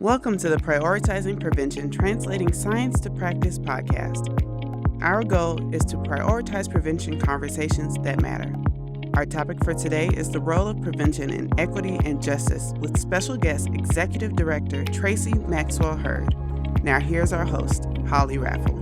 Welcome to the Prioritizing Prevention Translating Science to Practice podcast. Our goal is to prioritize prevention conversations that matter. Our topic for today is the role of prevention in equity and justice with special guest Executive Director Tracy Maxwell Heard. Now here's our host, Holly Raffle.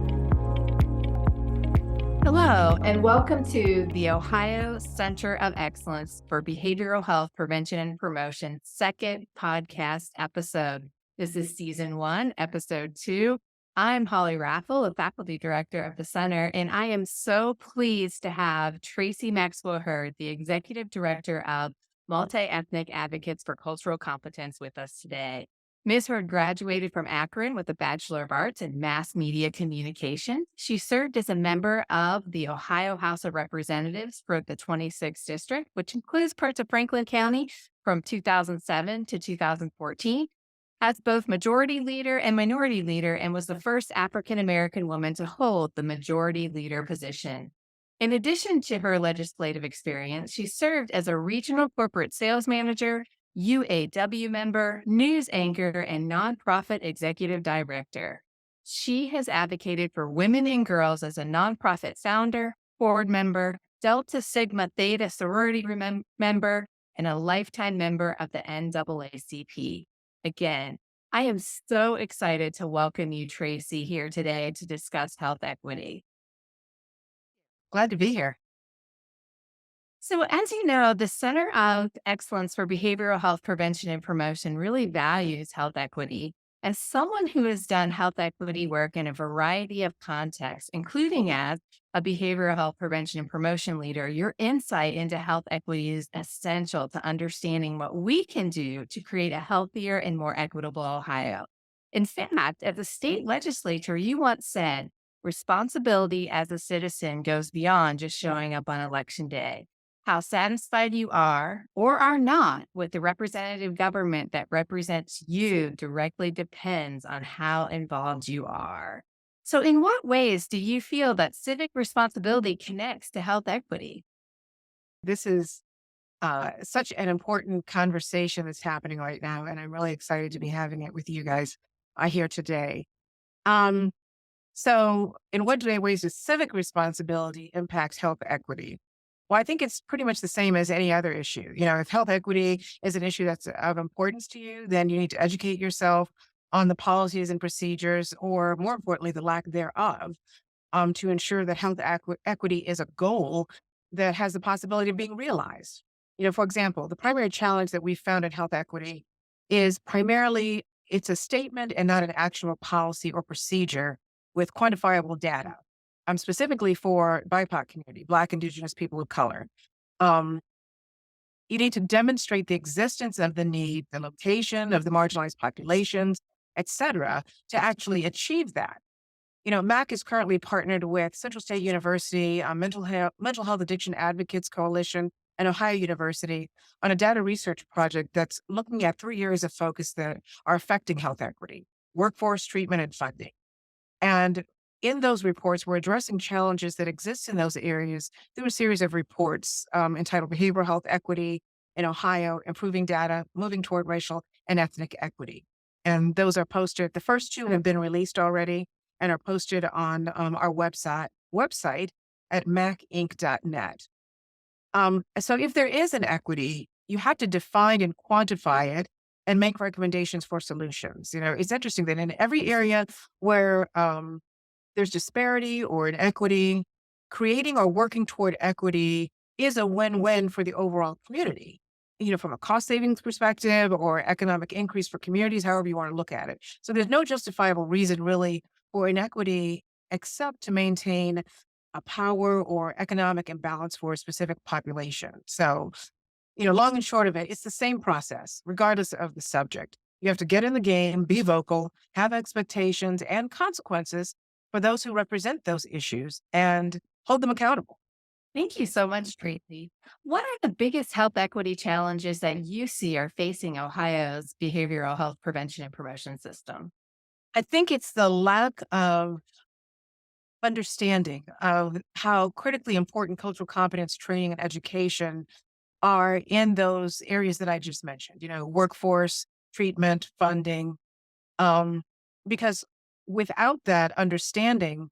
Hello, and welcome to the Ohio Center of Excellence for Behavioral Health Prevention and Promotion second podcast episode. This is season 1, episode 2. I'm Holly Raffle, a faculty director of the center, and I am so pleased to have Tracy Maxwell Heard, the executive director of Multiethnic Advocates for Cultural Competence, with us today. Ms. Heard graduated from Akron with a Bachelor of Arts in Mass Media Communication. She served as a member of the Ohio House of Representatives for the 26th District, which includes parts of Franklin County, from 2007 to 2014. As both majority leader and minority leader, and was the first African-American woman to hold the majority leader position. In addition to her legislative experience, she served as a regional corporate sales manager, UAW member, news anchor, and nonprofit executive director. She has advocated for women and girls as a nonprofit founder, board member, Delta Sigma Theta sorority member, and a lifetime member of the NAACP. Again, I am so excited to welcome you, Tracy, here today to discuss health equity. Glad to be here. So, as you know, the Center of Excellence for Behavioral Health Prevention and Promotion really values health equity. As someone who has done health equity work in a variety of contexts, including as a behavioral health prevention and promotion leader, your insight into health equity is essential to understanding what we can do to create a healthier and more equitable Ohio. In fact, as a state legislator, you once said, responsibility as a citizen goes beyond just showing up on election day. How satisfied you are or are not with the representative government that represents you directly depends on how involved you are. So, in what ways do you feel that civic responsibility connects to health equity? This is such an important conversation that's happening right now, and I'm really excited to be having it with you guys here today. So, in what ways does civic responsibility impact health equity? Well, I think it's pretty much the same as any other issue. If health equity is an issue that's of importance to you, then you need to educate yourself on the policies and procedures, or more importantly, the lack thereof, to ensure that health equity is a goal that has the possibility of being realized. For example, the primary challenge that we found in health equity is primarily it's a statement and not an actual policy or procedure with quantifiable data. Specifically for BIPOC community, Black, Indigenous people of color. You need to demonstrate the existence of the need, the location of the marginalized populations, et cetera, to actually achieve that. MACC is currently partnered with Central State University, Mental Health Addiction Advocates Coalition, and Ohio University on a data research project that's looking at 3 areas of focus that are affecting health equity: workforce, treatment, and funding. And in those reports, we're addressing challenges that exist in those areas through a series of reports entitled Behavioral Health Equity in Ohio, Improving Data, Moving Toward Racial and Ethnic Equity. And those are posted. The first 2 have been released already and are posted on our website at macinc.net. So if there is an equity, you have to define and quantify it and make recommendations for solutions. It's interesting that in every area where there's disparity or inequity, creating or working toward equity is a win-win for the overall community, from a cost savings perspective or economic increase for communities, however you want to look at it. So there's no justifiable reason really for inequity except to maintain a power or economic imbalance for a specific population. So, long and short of it, it's the same process, regardless of the subject. You have to get in the game, be vocal, have expectations and consequences for those who represent those issues, and hold them accountable. Thank you so much, Tracy. What are the biggest health equity challenges that you see are facing Ohio's behavioral health prevention and promotion system? I think it's the lack of understanding of how critically important cultural competence training and education are in those areas that I just mentioned, workforce, treatment, funding, Um, because without that understanding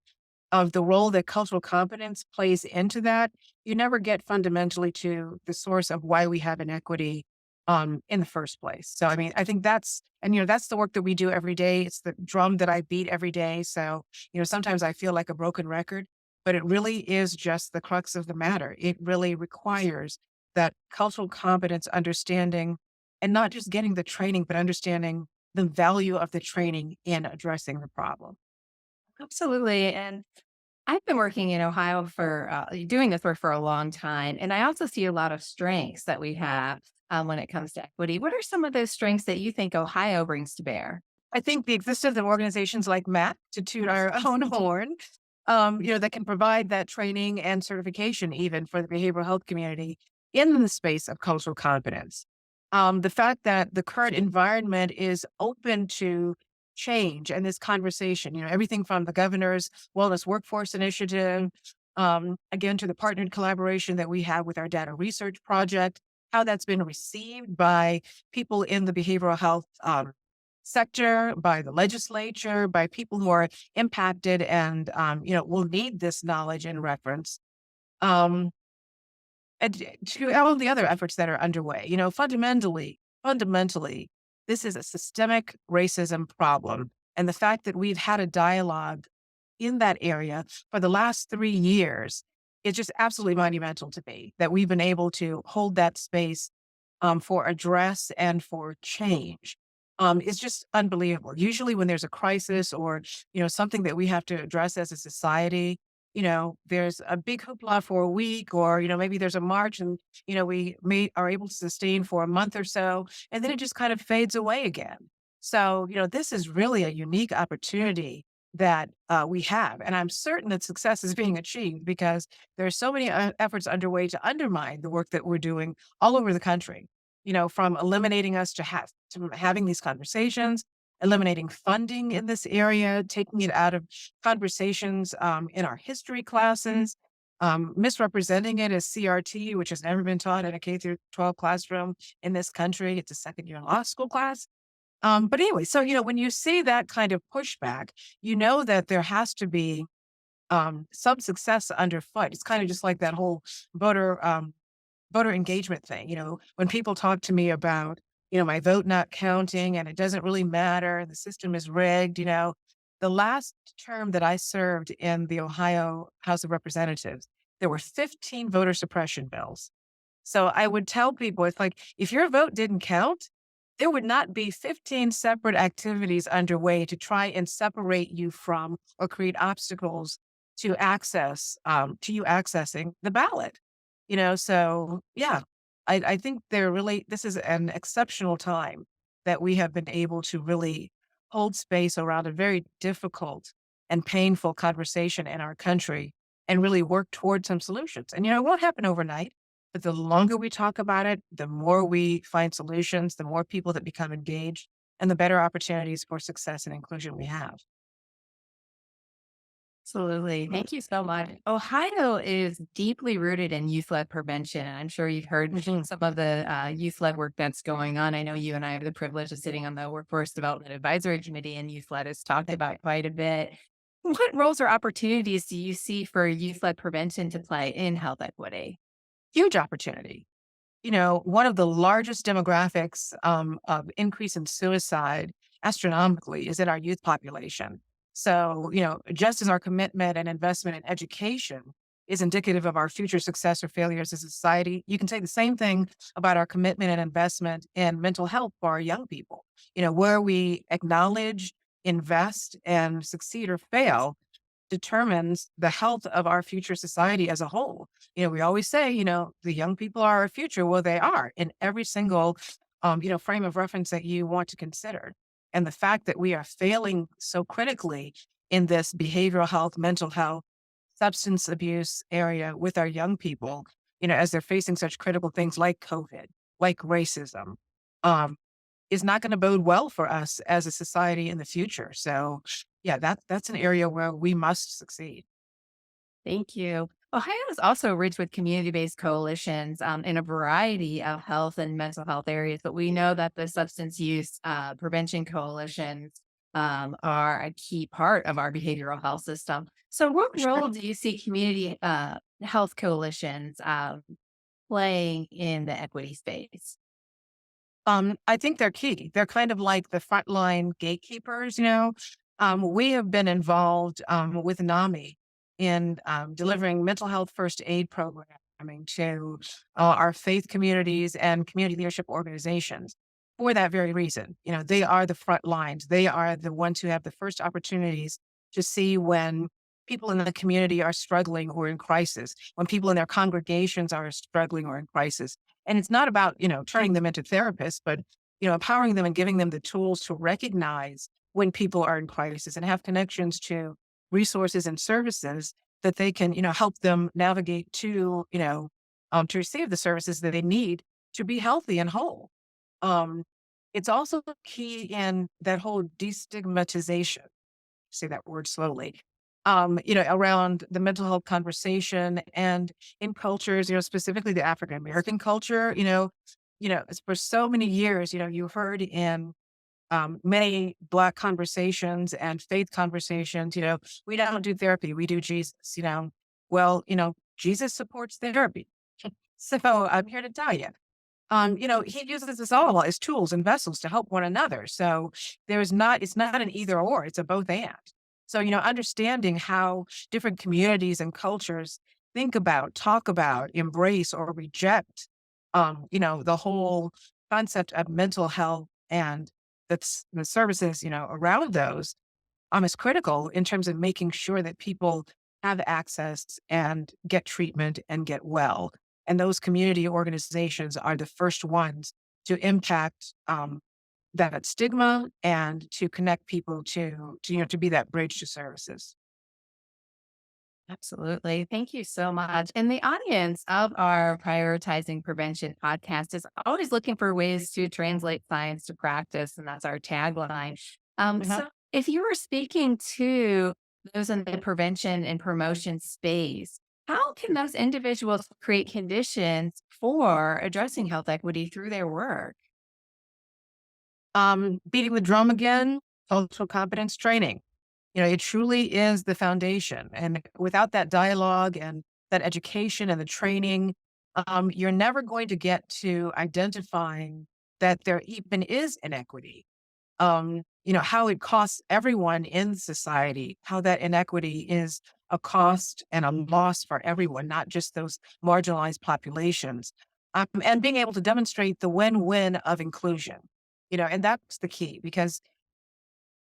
of the role that cultural competence plays into that, you never get fundamentally to the source of why we have inequity in the first place. So, I mean, I think that's the work that we do every day. It's the drum that I beat every day. So, sometimes I feel like a broken record, but it really is just the crux of the matter. It really requires that cultural competence understanding and not just getting the training, but understanding the value of the training in addressing the problem. Absolutely. And I've been working in Ohio for doing this work for a long time. And I also see a lot of strengths that we have when it comes to equity. What are some of those strengths that you think Ohio brings to bear? I think the existence of organizations like MACC, to toot our own horn, that can provide that training and certification even for the behavioral health community in the space of cultural competence. The fact that the current environment is open to change and this conversation, everything from the governor's wellness workforce initiative, again, to the partnered collaboration that we have with our data research project, how that's been received by people in the behavioral health sector, by the legislature, by people who are impacted and, will need this knowledge and reference. Um, and to all of the other efforts that are underway, fundamentally, this is a systemic racism problem. And the fact that we've had a dialogue in that area for the last 3 years is just absolutely monumental to me that we've been able to hold that space for address and for change. Is just unbelievable. Usually when there's a crisis or, something that we have to address as a society, there's a big hoopla for a week or, maybe there's a march and, are able to sustain for a month or so, and then it just kind of fades away again. So, this is really a unique opportunity that we have. And I'm certain that success is being achieved because there are so many efforts underway to undermine the work that we're doing all over the country, from eliminating us to having these conversations, eliminating funding in this area, taking it out of conversations in our history classes, misrepresenting it as CRT, which has never been taught in a K through 12 classroom in this country. It's a second year law school class. But anyway, so, when you see that kind of pushback, you know that there has to be some success underfoot. It's kind of just like that whole voter voter engagement thing. When people talk to me about, my vote not counting and it doesn't really matter, the system is rigged, the last term that I served in the Ohio House of Representatives, there were 15 voter suppression bills. So I would tell people, it's like, if your vote didn't count, there would not be 15 separate activities underway to try and separate you from or create obstacles to to you accessing the ballot. So yeah, I think this is an exceptional time that we have been able to really hold space around a very difficult and painful conversation in our country and really work towards some solutions. And, it won't happen overnight, but the longer we talk about it, the more we find solutions, the more people that become engaged, and the better opportunities for success and inclusion we have. Absolutely. Thank you so much. Ohio is deeply rooted in youth led prevention. And I'm sure you've heard Mhm. some of the youth led work that's going on. I know you and I have the privilege of sitting on the Workforce Development Advisory Committee, and youth led is talked about quite a bit. What roles or opportunities do you see for youth led prevention to play in health equity? Huge opportunity. One of the largest demographics of increase in suicide astronomically is in our youth population. So, just as our commitment and investment in education is indicative of our future success or failures as a society, you can say the same thing about our commitment and investment in mental health for our young people. Where we acknowledge, invest, and succeed or fail determines the health of our future society as a whole. We always say, the young people are our future. Well, they are in every single, frame of reference that you want to consider. And the fact that we are failing so critically in this behavioral health, mental health, substance abuse area with our young people, as they're facing such critical things like COVID, like racism, um, is not going to bode well for us as a society in the future. So, yeah, that's an area where we must succeed. Thank you. Ohio is also rich with community based coalitions in a variety of health and mental health areas, but we know that the substance use prevention coalitions are a key part of our behavioral health system. So, what Sure. role do you see community health coalitions playing in the equity space? I think they're key. They're kind of like the frontline gatekeepers, you know. We have been involved with NAMI in delivering mental health first aid programming to our faith communities and community leadership organizations for that very reason. You know, they are the front lines. They are the ones who have the first opportunities to see when people in the community are struggling or in crisis, when people in their congregations are struggling or in crisis. And it's not about, you know, turning them into therapists, but, you know, empowering them and giving them the tools to recognize when people are in crisis and have connections to resources and services that they can, you know, help them navigate to receive the services that they need to be healthy and whole. Um, it's also key in that whole destigmatization, say that word slowly, around the mental health conversation and in cultures, you know, specifically the African American culture, it's for so many years, you know, you heard in many Black conversations and faith conversations, you know, we don't do therapy, we do Jesus, you know. Well, you know, Jesus supports therapy. So I'm here to tell you, he uses us all as tools and vessels to help one another. So it's not an either or, it's a both and. So, you know, understanding how different communities and cultures think about, talk about, embrace, or reject, the whole concept of mental health and the services, you know, around those, is critical in terms of making sure that people have access and get treatment and get well. And those community organizations are the first ones to impact that stigma and to connect people to be that bridge to services. Absolutely. Thank you so much. And the audience of our Prioritizing Prevention podcast is always looking for ways to translate science to practice. And that's our tagline. Uh-huh. So, if you were speaking to those in the prevention and promotion space, how can those individuals create conditions for addressing health equity through their work? Beating the drum again, cultural competence training. You know, it truly is the foundation. And without that dialogue and that education and the training, you're never going to get to identifying that there even is inequity. How it costs everyone in society, how that inequity is a cost and a loss for everyone, not just those marginalized populations. And being able to demonstrate the win-win of inclusion, you know, and that's the key because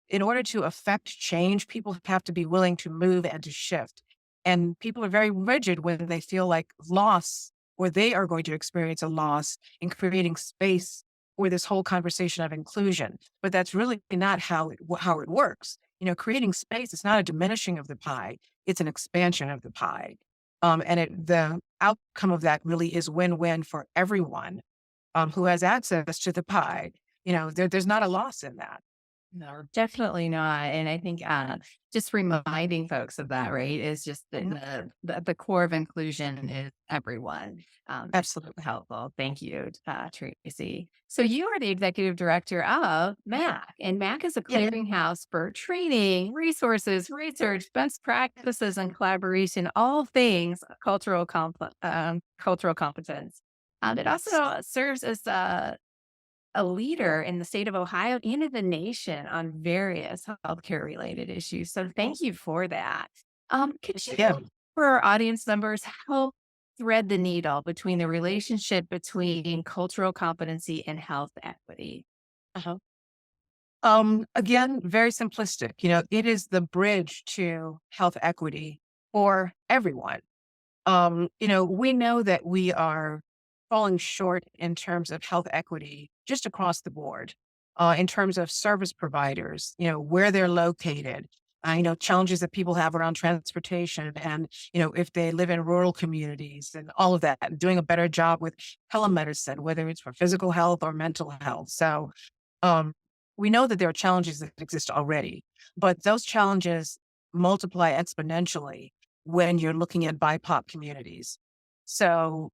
in order to affect change, people have to be willing to move and to shift. And people are very rigid when they feel like loss or they are going to experience a loss in creating space for this whole conversation of inclusion. But that's really not how it works. You know, creating space is not a diminishing of the pie; it's an expansion of the pie. The outcome of that really is win-win for everyone who has access to the pie. You know, there's not a loss in that. No, definitely not. And I think just reminding folks of that, right, is just Mhm. the core of inclusion is everyone. Absolutely. Helpful. Thank you, Tracy. So you are the executive director of MACC, and MACC is a Yeah. clearinghouse for training, resources, research, best practices, and collaboration, all things cultural competence. It also serves as a leader in the state of Ohio and in the nation on various healthcare related issues. So thank you for that. Could Yeah. you, for our audience members, help thread the needle between the relationship between cultural competency and health equity? Uh-huh. Again, very simplistic. You know, it is the bridge to health equity for everyone. We know that we are falling short in terms of health equity just across the board, in terms of service providers, you know, where they're located, challenges that people have around transportation and, you know, if they live in rural communities and all of that, and doing a better job with telemedicine, whether it's for physical health or mental health. So, um, we know that there are challenges that exist already, but those challenges multiply exponentially when you're looking at BIPOC communities. So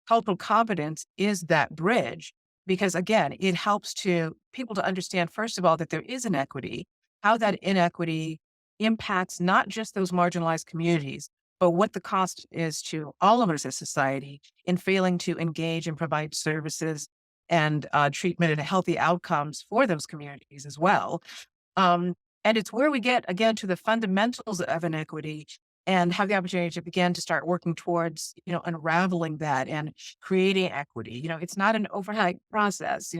cultural competence is that bridge because again, it helps to people to understand, first of all, that there is inequity, how that inequity impacts not just those marginalized communities, but what the cost is to all of us as society in failing to engage and provide services and treatment and healthy outcomes for those communities as well. Um, and it's where we get again to the fundamentals of inequity and have the opportunity to begin to start working towards, unraveling that and creating equity. It's not an overnight process.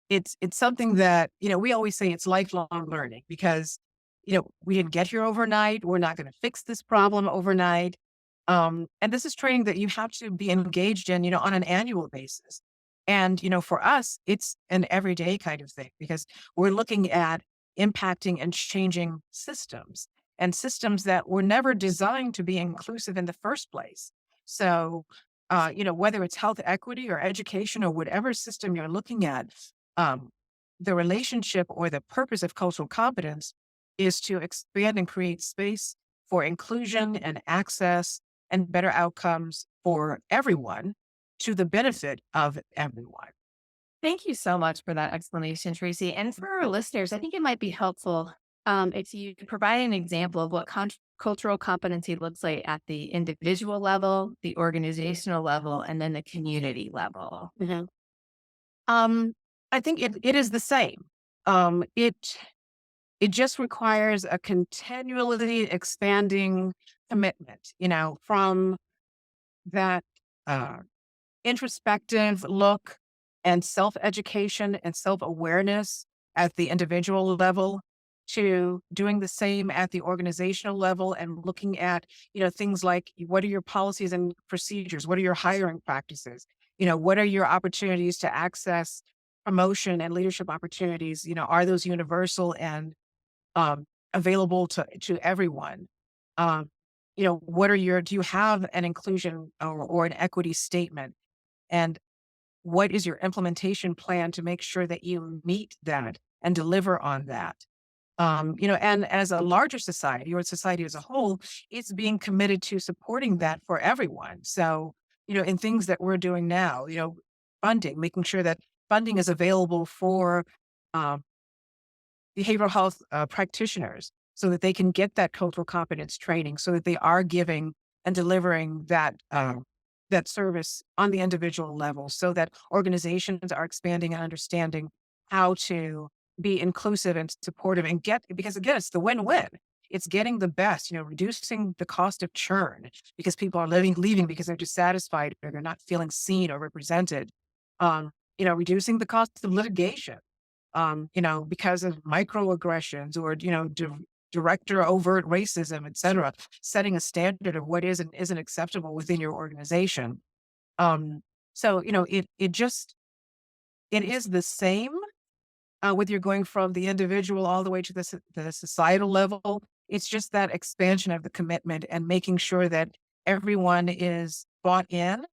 It's something that, we always say it's lifelong learning because, we didn't get here overnight. We're not going to fix this problem overnight. And this is training that you have to be engaged in, on an annual basis. And, for us, it's an everyday kind of thing because we're looking at impacting and changing systems and systems that were never designed to be inclusive in the first place. So, whether it's health equity or education or whatever system you're looking at, um, the relationship or the purpose of cultural competence is to expand and create space for inclusion and access and better outcomes for everyone to the benefit of everyone. Thank you so much for that explanation, Tracy. And for our listeners, I think it might be helpful if you could provide an example of what cultural competency looks like at the individual level, the organizational level, and then the community level. Um, I think it is the same. It just requires a continually expanding commitment, from that uh, introspective look and self-education and self-awareness at the individual level to doing the same at the organizational level and looking at, things like what are your policies and procedures? What are your hiring practices? What are your opportunities to access promotion and leadership opportunities? Are those universal and um, available to everyone? Um, do you have an inclusion or an equity statement? And what is your implementation plan to make sure that you meet that and deliver on that? And as a larger society or society as a whole, it's being committed to supporting that for everyone. So, in things that we're doing now, funding, making sure that funding is available for um, behavioral health practitioners so that they can get that cultural competence training so that they are giving and delivering that service on the individual level so that organizations are expanding and understanding how to be inclusive and supportive and because again, it's the win-win. It's getting the best, reducing the cost of churn because people are leaving because they're dissatisfied or they're not feeling seen or represented. Reducing the cost of litigation because of microaggressions or, direct or overt racism, et cetera, setting a standard of what is and isn't acceptable within your organization. So, it is the same whether you're going from the individual all the way to the societal level. It's just that expansion of the commitment and making sure that everyone is bought in.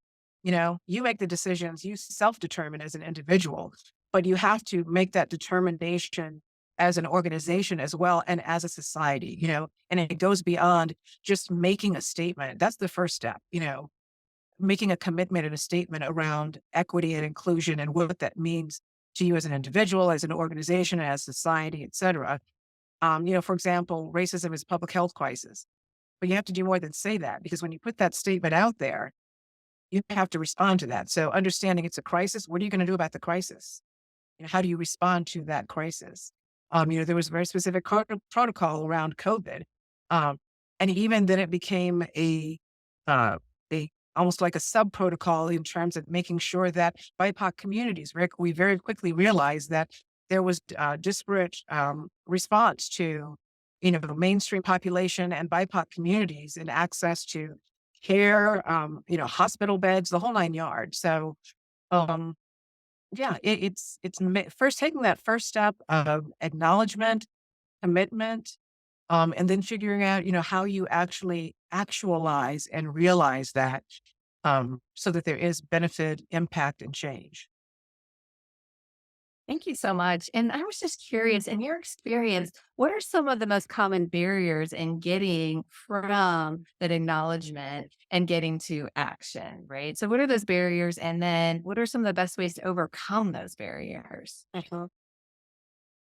You make the decisions, you self-determine as an individual, but you have to make that determination as an organization as well and as a society, and it goes beyond just making a statement. That's the first step, making a commitment and a statement around equity and inclusion and what that means to you as an individual, as an organization, as society, et cetera. For example, racism is a public health crisis, but you have to do more than say that because when you put that statement out there, you have to respond to that. So understanding it's a crisis, what are you going to do about the crisis? How do you respond to that crisis? There was a very specific protocol around COVID. And even then it became uh, a almost like a sub protocol in terms of making sure that BIPOC communities, we very quickly realized that there was disparate response to, the mainstream population and BIPOC communities and access to care, hospital beds, the whole 9 yards. So, um, yeah, first taking that first step of acknowledgement, commitment, and then figuring out, how you actually actualize and realize that, so that there is benefit, impact, and change. Thank you so much. And I was just curious, in your experience, what are some of the most common barriers in getting from that acknowledgement and getting to action, right? So, what are those barriers? And then, what are some of the best ways to overcome those barriers?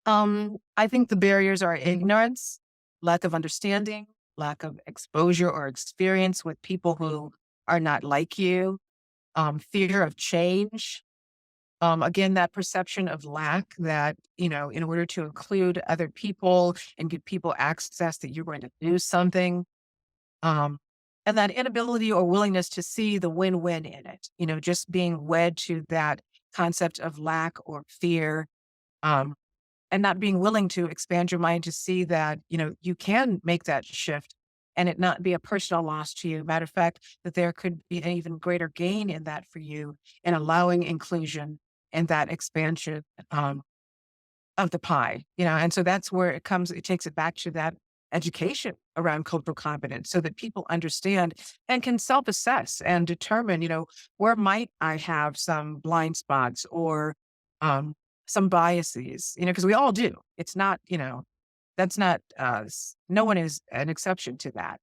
I think the barriers are ignorance, lack of understanding, lack of exposure or experience with people who are not like you, fear of change. Again, that perception of lack that, in order to include other people and give people access that you're going to do something, um, and that inability or willingness to see the win-win in it, just being wed to that concept of lack or fear, um, and not being willing to expand your mind to see that, you can make that shift and it not be a personal loss to you. Matter of fact, that there could be an even greater gain in that for you in allowing inclusion and that expansion of the pie, and so that's where it takes it back to that education around cultural competence so that people understand and can self-assess and determine, where might I have some blind spots or um, some biases, because we all do. It's not, that's not, no one is an exception to that.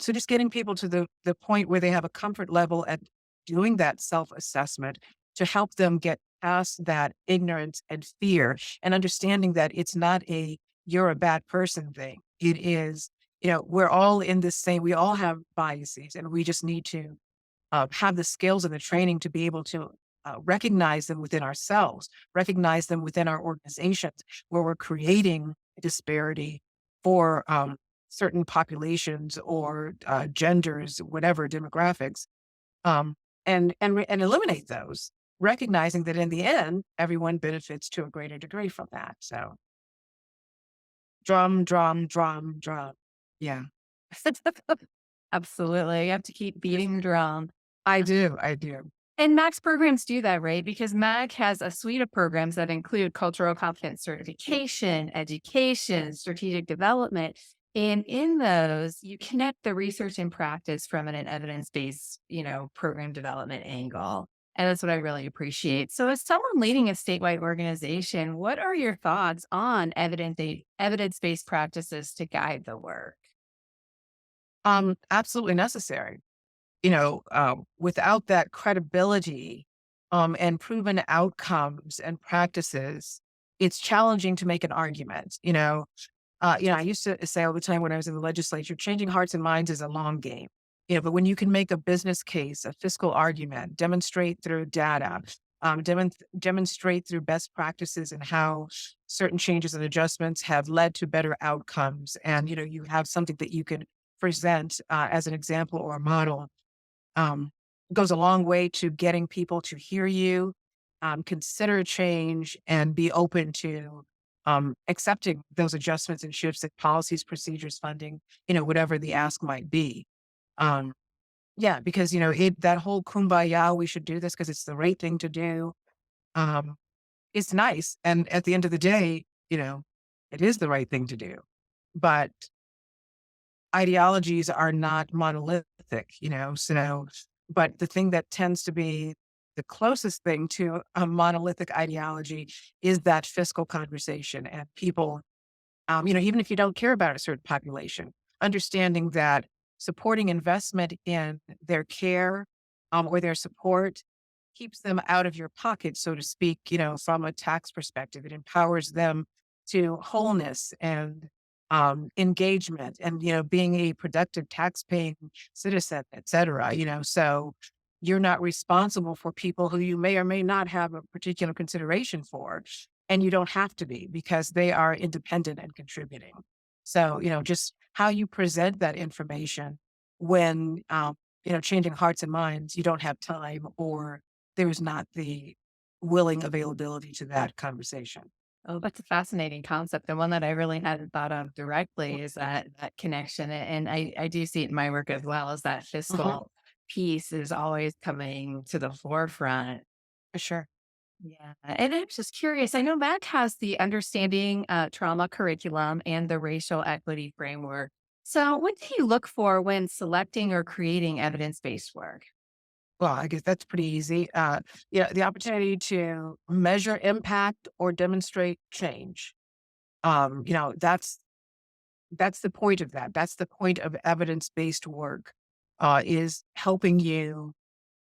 So just getting people to the point where they have a comfort level at doing that self-assessment to help them get past that ignorance and fear and understanding that it's not a you're a bad person thing. It is, we're all in this same, we all have biases and we just need to have the skills and the training to be able to recognize them within ourselves, recognize them within our organizations where we're creating disparity for certain populations or genders, whatever demographics, um, and eliminate those, recognizing that in the end, everyone benefits to a greater degree from that. So, drum, drum, drum, drum. Yeah, Absolutely. You have to keep beating the drum. I do. I do. And MACC programs do that, right? Because MACC has a suite of programs that include cultural competence certification, education, strategic development. And in those, you connect the research and practice from an evidence-based, program development angle. And that's what I really appreciate. So as someone leading a statewide organization, what are your thoughts on evidence-based practices to guide the work? Absolutely necessary. Without that credibility, and proven outcomes and practices, it's challenging to make an argument. I used to say all the time when I was in the legislature, changing hearts and minds is a long game. But when you can make a business case, a fiscal argument, demonstrate through data, demonstrate through best practices and how certain changes and adjustments have led to better outcomes, and you have something that you can present as an example or a model, um, goes a long way to getting people to hear you, consider change, and be open to accepting those adjustments and shifts in policies, procedures, funding, whatever the ask might be. Um, yeah, because that whole kumbaya, we should do this because it's the right thing to do. Um, it's nice, and at the end of the day, it is the right thing to do. But ideologies are not monolithic, so, but the thing that tends to be the closest thing to a monolithic ideology is that fiscal conversation and people, even if you don't care about a certain population, understanding that supporting investment in their care, or their support keeps them out of your pocket, so to speak, from a tax perspective. It empowers them to wholeness and engagement and, being a productive tax paying citizen, et cetera, so you're not responsible for people who you may or may not have a particular consideration for. And you don't have to be because they are independent and contributing. So, just how you present that information when, changing hearts and minds, you don't have time or there's not the willing availability to that conversation. Oh, that's a fascinating concept. The one that I really hadn't thought of directly is that connection. And I do see it in my work as well as that Uh-huh. fiscal piece is always coming to the forefront. For sure. Yeah. And I'm just curious. I know MAC has the understanding trauma curriculum and the racial equity framework. So what do you look for when selecting or creating evidence-based work? Well, I guess that's pretty easy. Yeah, the opportunity to measure impact or demonstrate change. That's the point of that. That's the point of evidence-based work, is helping you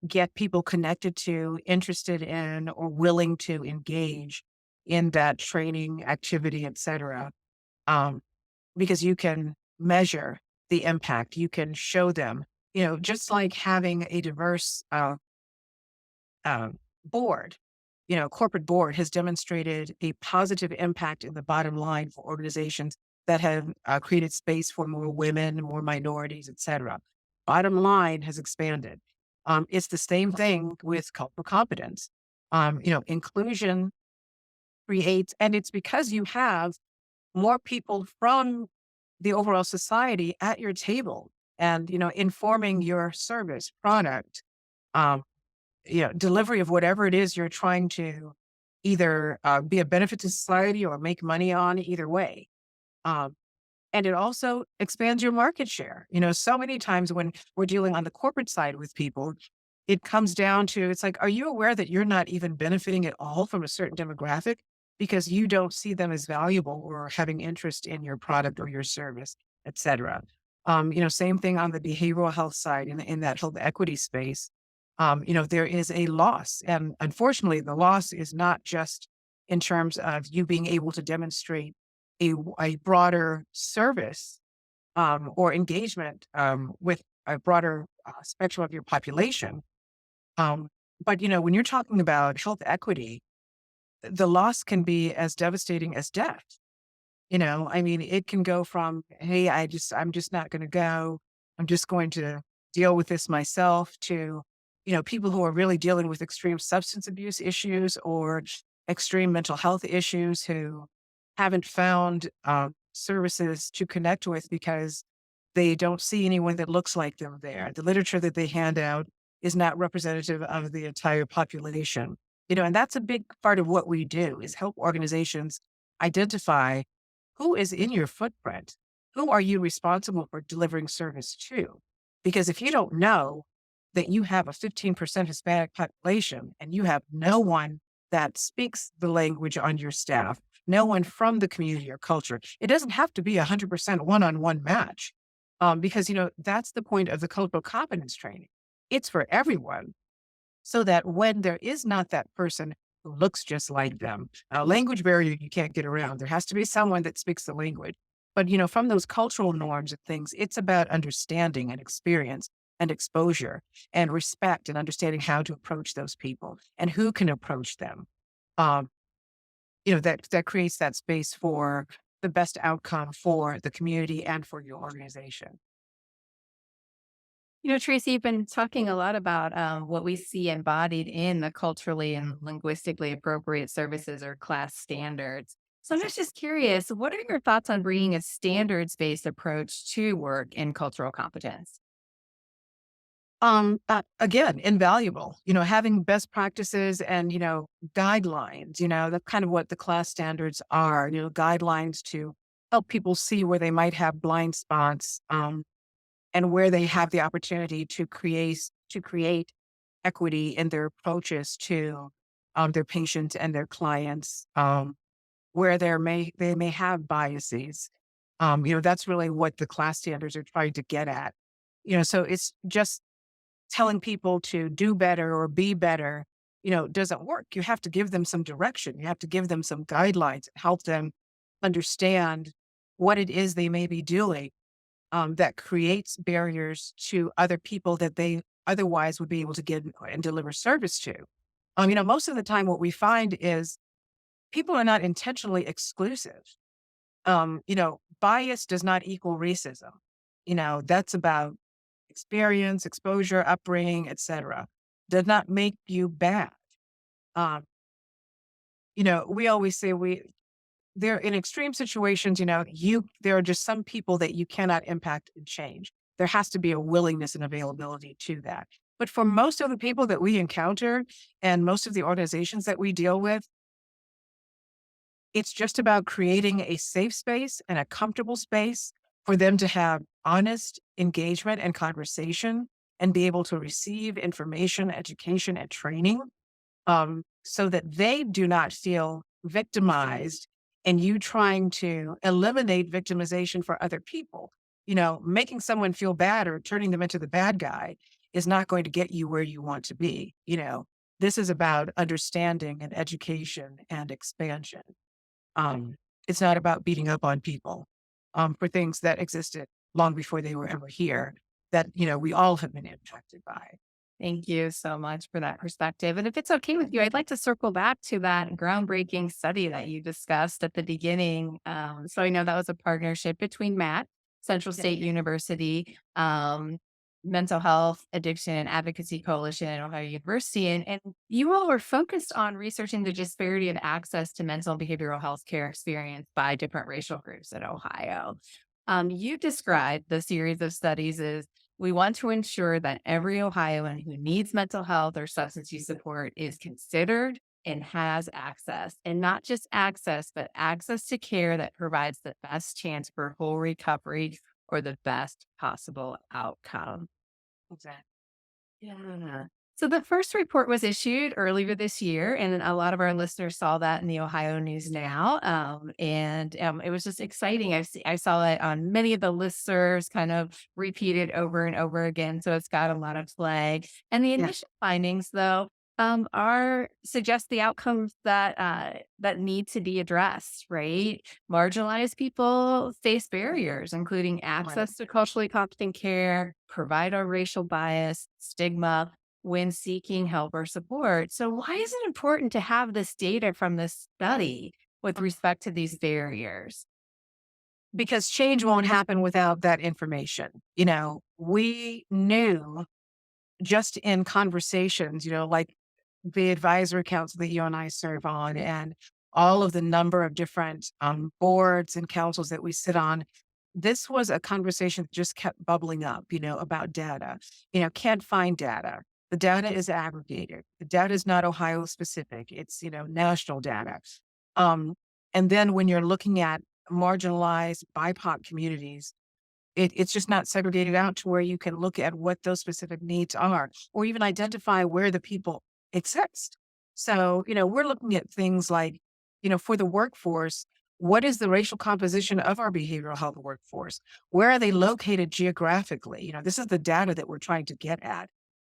get people connected to, interested in, or willing to engage in that training activity, et cetera, because you can measure the impact. You can show them, just like having a diverse board, corporate board has demonstrated a positive impact in the bottom line for organizations that have created space for more women, more minorities, et cetera. Bottom line has expanded. It's the same thing with cultural competence. Inclusion creates, and it's because you have more people from the overall society at your table and, informing your service, product, um, delivery of whatever it is you're trying to either be a benefit to society or make money on, either way. Um, and it also expands your market share. So many times when we're dealing on the corporate side with people, it comes down to, it's like, are you aware that you're not even benefiting at all from a certain demographic because you don't see them as valuable or having interest in your product or your service, et cetera. Same thing on the behavioral health side in that health equity space. There is a loss. And unfortunately, the loss is not just in terms of you being able to demonstrate a broader service or engagement with a broader spectrum of your population. But, when you're talking about health equity, the loss can be as devastating as death. It can go from, hey, I'm just not going to go. I'm just going to deal with this myself to, people who are really dealing with extreme substance abuse issues or extreme mental health issues who haven't found services to connect with because they don't see anyone that looks like them there. The literature that they hand out is not representative of the entire population. And that's a big part of what we do is help organizations identify who is in your footprint. Who are you responsible for delivering service to? Because if you don't know that you have a 15% Hispanic population and you have no one that speaks the language on your staff, no one from the community or culture, it doesn't have to be 100% one-on-one match. Because, that's the point of the cultural competence training. It's for everyone so that when there is not that person who looks just like them, a language barrier you can't get around. There has to be someone that speaks the language. But, from those cultural norms and things, it's about understanding and experience and exposure and respect and understanding how to approach those people and who can approach them. That creates that space for the best outcome for the community and for your organization. Tracy, you've been talking a lot about what we see embodied in the culturally and linguistically appropriate services or class standards. So I'm just curious, what are your thoughts on bringing a standards-based approach to work in cultural competence? Again, invaluable, having best practices and, guidelines, that's kind of what the class standards are, guidelines to help people see where they might have blind spots, and where they have the opportunity to create equity in their approaches to their patients and their clients, where they may have biases. That's really what the class standards are trying to get at. So it's just telling people to do better or be better, doesn't work. You have to give them some direction. You have to give them some guidelines, help them understand what it is they may be doing that creates barriers to other people that they otherwise would be able to get and deliver service to. Most of the time what we find is people are not intentionally exclusive. Bias does not equal racism. That's about experience, exposure, upbringing, et cetera. Does not make you bad. We always say they're in extreme situations, there are just some people that you cannot impact and change. There has to be a willingness and availability to that. But for most of the people that we encounter and most of the organizations that we deal with, it's just about creating a safe space and a comfortable space for them to have honest engagement and conversation and be able to receive information, education, and training so that they do not feel victimized and you trying to eliminate victimization for other people. Making someone feel bad or turning them into the bad guy is not going to get you where you want to be. This is about understanding and education and expansion. Um, it's not about beating up on people for things that existed long before they were ever here that, we all have been impacted by. Thank you so much for that perspective. And if it's okay with you, I'd like to circle back to that groundbreaking study that you discussed at the beginning. So I know that was a partnership between MACC, Central Yeah. State University, Mental Health Addiction and Advocacy Coalition at Ohio University. And you all were focused on researching the disparity of access to mental and behavioral health care experience by different racial groups in Ohio. You described the series of studies as we want to ensure that every Ohioan who needs mental health or substance use support is considered and has access, and not just access, but access to care that provides the best chance for full recovery or the best possible outcome. Exactly. Yeah. So the first report was issued earlier this year, and a lot of our listeners saw that in the Ohio News Now. And it was just exciting. I saw it on many of the listservs, kind of repeated over and over again. So it's got a lot of play. And the Yeah. initial findings, though, are suggest the outcomes that need to be addressed. Right, marginalized people face barriers, including Right. access to culturally competent care, provider racial bias, stigma when seeking help or support. So, why is it important to have this data from this study with respect to these barriers? Because change won't happen without that information. We knew just in conversations, like the advisory council that you and I serve on, and all of the number of different boards and councils that we sit on. This was a conversation that just kept bubbling up, about data. Can't find data. The data is aggregated. The data is not Ohio specific. It's, national data. Um, and then when you're looking at marginalized BIPOC communities, it's just not segregated out to where you can look at what those specific needs are, or even identify where the people exist. So, we're looking at things like, for the workforce, what is the racial composition of our behavioral health workforce? Where are they located geographically? This is the data that we're trying to get at.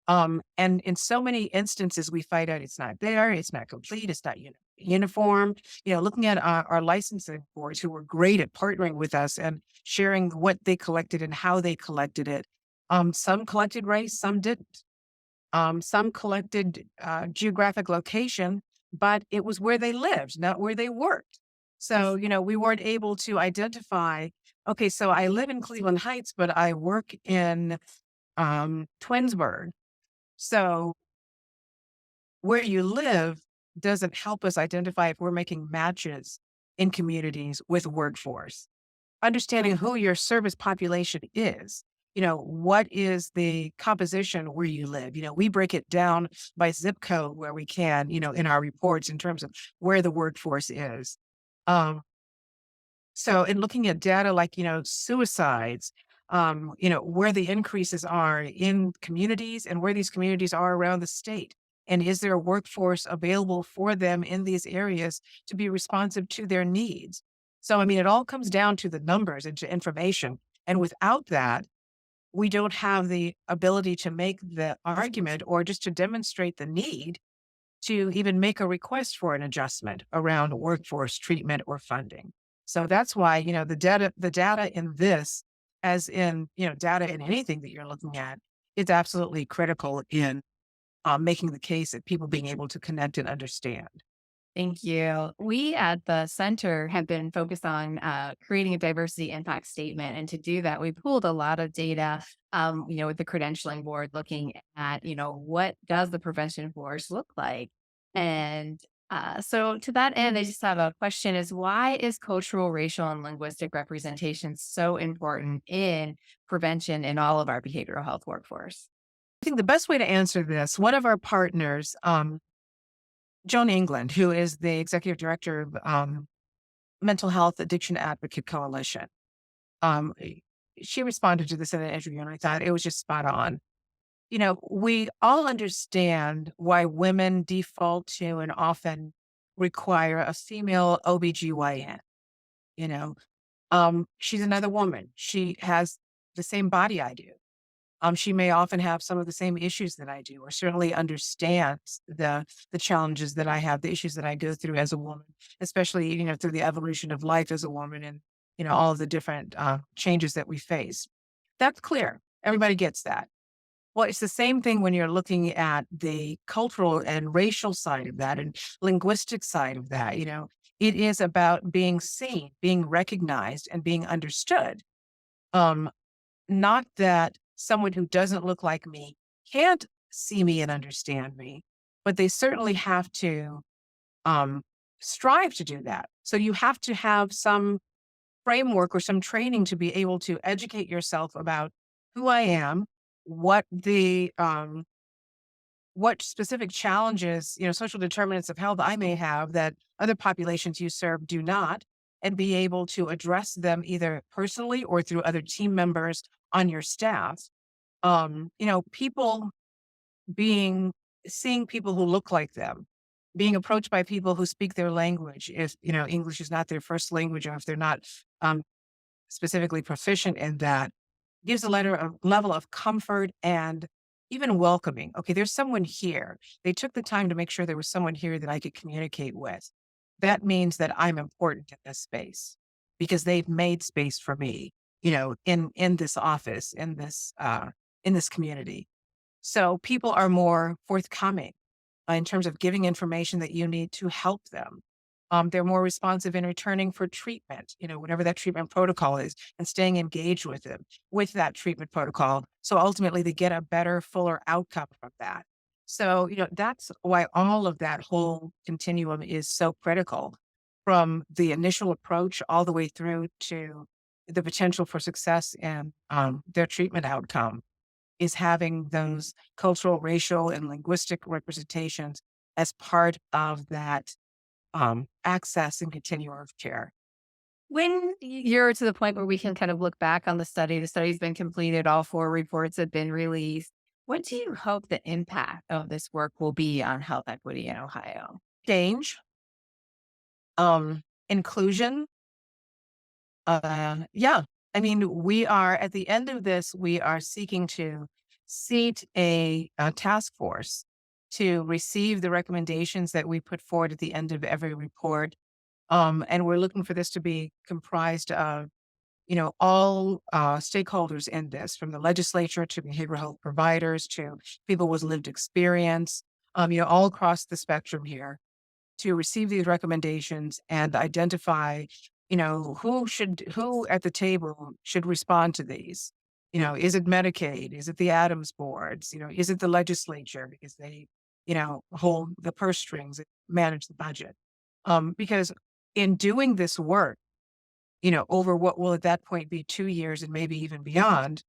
And in so many instances, we find out it's not there, it's not complete, it's not uniform. Looking at our licensing boards who were great at partnering with us and sharing what they collected and how they collected it. Some collected race, some didn't. Some collected geographic location, but it was where they lived, not where they worked. So, we weren't able to identify, okay, so I live in Cleveland Heights, but I work in Twinsburg. So where you live doesn't help us identify if we're making matches in communities with workforce. Understanding who your service population is. What is the composition where you live? We break it down by zip code where we can, in our reports in terms of where the workforce is. Um, so in looking at data like, suicides, where the increases are in communities and where these communities are around the state. And is there a workforce available for them in these areas to be responsive to their needs? So, it all comes down to the numbers and to information. And without that, we don't have the ability to make the argument or just to demonstrate the need to even make a request for an adjustment around workforce treatment or funding. So that's why, the data in this, as in, data in anything that you're looking at, is absolutely critical in making the case that people being able to connect and understand. Thank you. We at the center have been focused on creating a diversity impact statement. And to do that, we pulled a lot of data, with the credentialing board looking at, what does the prevention force look like? And so to that end, I just have a question is why is cultural, racial, and linguistic representation so important in prevention in all of our behavioral health workforce? I think the best way to answer this, one of our partners, Joan England, who is the executive director of Mental Health Addiction Advocate Coalition, um, she responded to this in an interview, and I thought it was just spot on. We all understand why women default to and often require a female OBGYN. You know, she's another woman. She has the same body I do. She may often have some of the same issues that I do, or certainly understands the challenges that I have, the issues that I go through as a woman, especially, through the evolution of life as a woman and, all of the different changes that we face. That's clear. Everybody gets that. Well, it's the same thing when you're looking at the cultural and racial side of that and linguistic side of that. It is about being seen, being recognized, and being understood. Um, Not that someone who doesn't look like me can't see me and understand me, but they certainly have to um, strive to do that. So you have to have some framework or some training to be able to educate yourself about who I am, what the what specific challenges, social determinants of health I may have that other populations you serve do not, and be able to address them either personally or through other team members on your staff. People being seeing people who look like them, being approached by people who speak their language, if English is not their first language, or if they're not um, specifically proficient in that, gives a level of comfort and even welcoming. Okay, there's someone here. They took the time to make sure there was someone here that I could communicate with. That means that I'm important in this space because they've made space for me, in this office, in this community. So people are more forthcoming in terms of giving information that you need to help them. They're more responsive in returning for treatment, whatever that treatment protocol is, and staying engaged with them with that treatment protocol. So ultimately they get a better, fuller outcome from that. So, that's why all of that whole continuum is so critical, from the initial approach all the way through to the potential for success and their treatment outcome, is having those cultural, racial, and linguistic representations as part of that access and continuum of care. When you're to the point where we can kind of look back on the study's been completed, all 4 reports have been released. What do you hope the impact of this work will be on health equity in Ohio? Change, inclusion. Yeah. I mean, we are at the end of this, we are seeking to seat a task force to receive the recommendations that we put forward at the end of every report. And we're looking for this to be comprised of, all stakeholders in this, from the legislature to behavioral health providers to people with lived experience, all across the spectrum here, to receive these recommendations and identify, who at the table should respond to these. Is it Medicaid? Is it the Adams boards? Is it the legislature because they, hold the purse strings, manage the budget? Because in doing this work, over what will at that point be 2 years and maybe even beyond,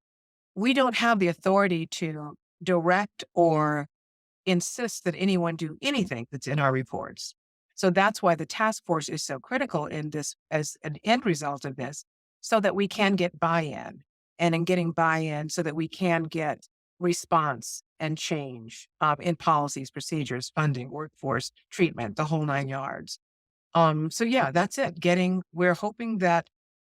we don't have the authority to direct or insist that anyone do anything that's in our reports. So that's why the task force is so critical in this as an end result of this, so that we can get buy-in, and in getting buy-in so that we can get response and change in policies, procedures, funding, workforce, treatment, the whole 9 yards. So yeah, that's it. We're hoping that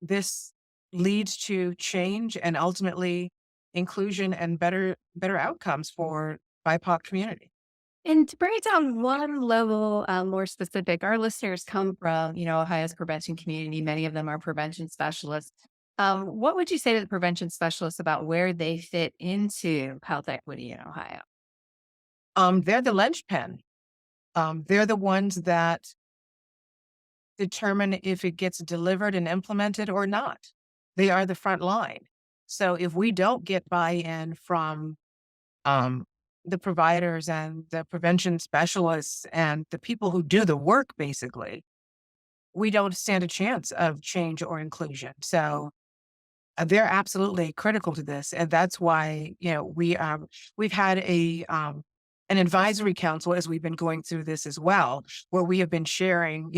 this leads to change and ultimately inclusion and better outcomes for BIPOC community. And to bring it down one level more specific, our listeners come from, Ohio's prevention community. Many of them are prevention specialists. What would you say to the prevention specialists about where they fit into health equity in Ohio? They're the linchpin. They're the ones that determine if it gets delivered and implemented or not. They are the front line. So if we don't get buy-in from the providers and the prevention specialists and the people who do the work, basically, we don't stand a chance of change or inclusion. So they're absolutely critical to this. And that's why, we've had an advisory council as we've been going through this as well, where we have been sharing,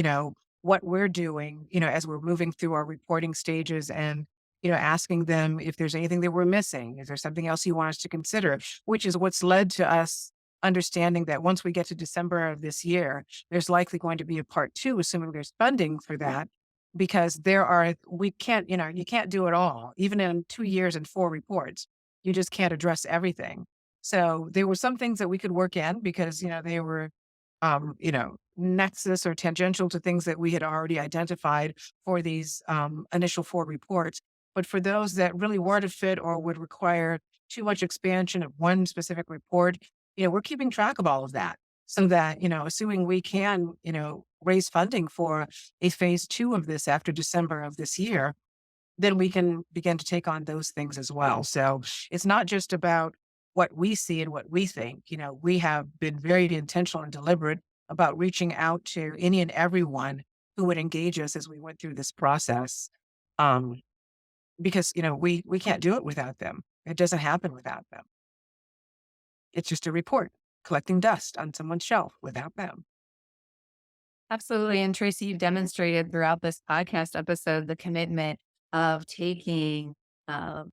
what we're doing, as we're moving through our reporting stages, and, asking them if there's anything that we're missing. Is there something else you want us to consider? Which is what's led to us understanding that once we get to December of this year, there's likely going to be a part 2, assuming there's funding for that, because you can't do it all, even in 2 years and 4 reports. you just can't address everything. So there were some things that we could work in because, they were, nexus or tangential to things that we had already identified for these initial 4 reports. But for those that really weren't a fit or would require too much expansion of one specific report, we're keeping track of all of that so that, assuming we can, raise funding for a phase 2 of this after December of this year, then we can begin to take on those things as well. So it's not just about what we see and what we think. We have been very intentional and deliberate about reaching out to any and everyone who would engage us as we went through this process. Because, we can't do it without them. It doesn't happen without them. It's just a report collecting dust on someone's shelf without them. Absolutely. And Tracy, you've demonstrated throughout this podcast episode the commitment of taking a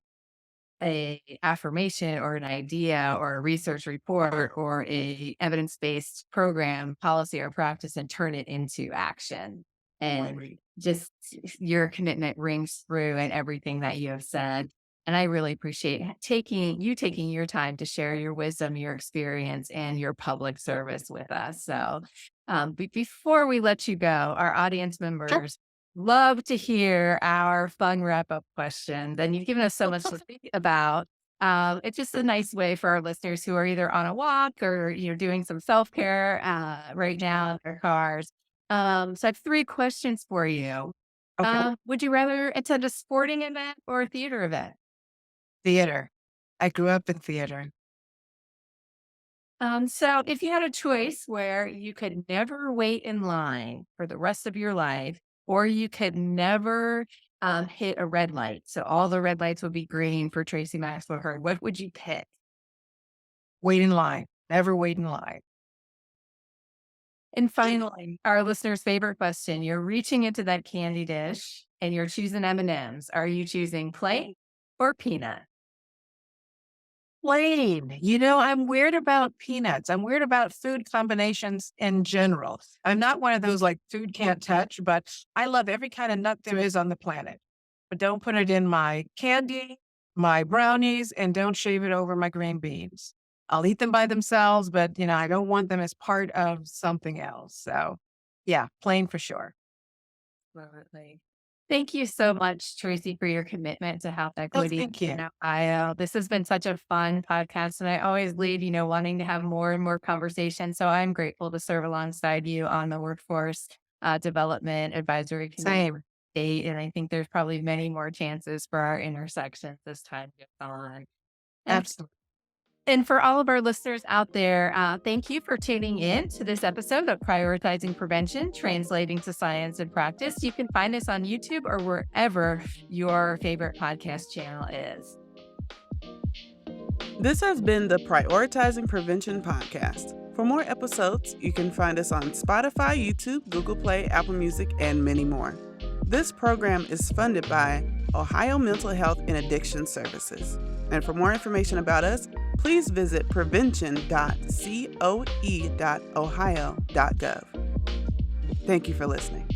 affirmation or an idea or a research report or a evidence-based program, policy, or practice and turn it into action. And just your commitment rings through in everything that you have said. And I really appreciate taking your time to share your wisdom, your experience, and your public service with us. So before we let you go, our audience members love to hear our fun wrap-up questions. And you've given us so much to think about. It's just a nice way for our listeners who are either on a walk or doing some self-care right now in their cars. So I have 3 questions for you. Okay. Would you rather attend a sporting event or a theater event? Theater. I grew up in theater. So if you had a choice where you could never wait in line for the rest of your life, or you could never hit a red light, so all the red lights would be green for Tracy Maxwell Heard, what would you pick? Wait in line. Never wait in line. And finally, our listener's favorite question: you're reaching into that candy dish and you're choosing M&Ms. Are you choosing plain or peanut? Plain. I'm weird about peanuts. I'm weird about food combinations in general. I'm not one of those like food can't touch, but I love every kind of nut there is on the planet. But don't put it in my candy, my brownies, and don't shave it over my green beans. I'll eat them by themselves, but I don't want them as part of something else. So yeah, plain for sure. Absolutely. Thank you so much, Tracy, for your commitment to health Oh, equity thank you. in Ohio. This has been such a fun podcast, and I always leave, wanting to have more and more conversation. So I'm grateful to serve alongside you on the workforce development advisory committee Same. state, and I think there's probably many more chances for our intersections as time goes on. And Absolutely. And for all of our listeners out there, thank you for tuning in to this episode of Prioritizing Prevention, Translating to Science and Practice. You can find us on YouTube or wherever your favorite podcast channel is. This has been the Prioritizing Prevention podcast. For more episodes, you can find us on Spotify, YouTube, Google Play, Apple Music, and many more. This program is funded by Ohio Mental Health and Addiction Services. And for more information about us, please visit prevention.coe.ohio.gov. Thank you for listening.